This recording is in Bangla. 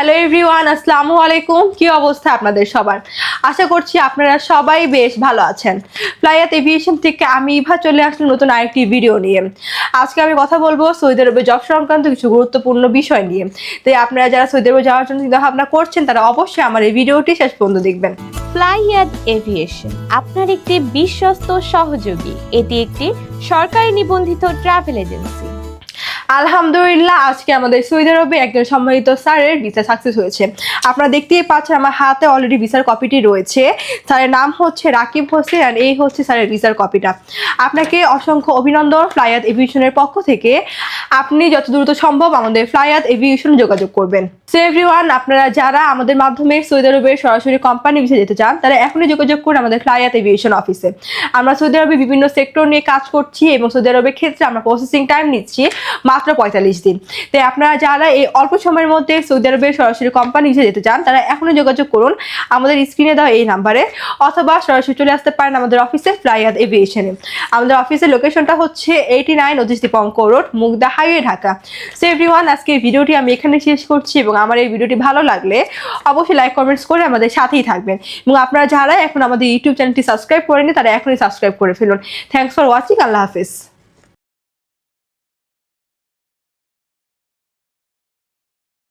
হ্যালো এভরিওয়ান, আসসালামু আলাইকুম। কি অবস্থা আপনাদের সবার? আশা করছি আপনারা সবাই বেশ ভালো আছেন। ফ্লাইয়াত এভিয়েশন থেকে আমি ইভা চলে আসলাম নতুন আরেকটি ভিডিও নিয়ে। আজকে আমি কথা বলবো সৌদি আরবে জব সংক্রান্ত কিছু গুরুত্বপূর্ণ বিষয় নিয়ে। তাই আপনারা যারা সৌদি আরবে যাওয়ার জন্য চিন্তাভাবনা করছেন তারা অবশ্যই আমার এই ভিডিওটি শেষ পর্যন্ত দেখবেন। ফ্লাইয়াত এভিয়েশন আপনার একটি বিশ্বস্ত সহযোগী। এটি একটি সরকারি নিবন্ধিত ট্রাভেল এজেন্সি। আলহামদুলিল্লাহ, আজকে আমাদের সৌদি আরবে একজন সম্মানিত স্যারের ভিসা সাকসেস হয়েছে। আপনারা দেখতেই পাচ্ছেন আমার হাতে অলরেডি ভিসার কপিটি রয়েছে। স্যারের নাম হচ্ছে রাকিব হোসেন আর এই হচ্ছে স্যারের ভিসার কপিটা। আপনাকে অসংখ্য অভিনন্দন ফ্লাইয়াত এভিয়েশনের পক্ষ থেকে। আপনি যত দ্রুত সম্ভব আমাদের ফ্লাইয়াত এভিয়েশন যোগাযোগ করবেন। সো এভরিওয়ান, আপনারা যারা আমাদের মাধ্যমে সৌদি আরবের সরাসরি কোম্পানি ভিসা যেতে চান তারা এখনই যোগাযোগ করুন আমাদের ফ্লাইয়াত এভিয়েশন অফিসে। আমরা সৌদি আরবে বিভিন্ন সেক্টর নিয়ে কাজ করছি এবং সৌদি আরবের ক্ষেত্রে আমরা প্রসেসিং টাইম নিচ্ছি মাত্র 45 দিন। তাই আপনারা যারা এই অল্প সময়ের মধ্যে সৌদি আরবের সরাসরি কোম্পানি ভিসা যেতে চান তারা এখনই যোগাযোগ করুন আমাদের স্ক্রিনে দেওয়া এই নাম্বারে, অথবা সরাসরি চলে আসতে পারেন আমাদের অফিসে ফ্লাইয়াত এভিয়েশনে। আমাদের অফিসের লোকেশনটা হচ্ছে 89 Atish Dipankar road, Mugda highway, Dhaka. So everyone, আজকে এই ভিডিওটি আমি এখানে শেষ করছি এবং আমার এই ভিডিওটি ভালো লাগলে অবশ্যই লাইক কমেন্টস করে আমাদের সাথেই থাকবেন। এবং আপনারা যারা এখন আমাদের ইউটিউব চ্যানেলটি সাবস্ক্রাইব করেনি তারা এখনই সাবস্ক্রাইব করে ফেলুন। Thanks for watching. Allah Hafiz.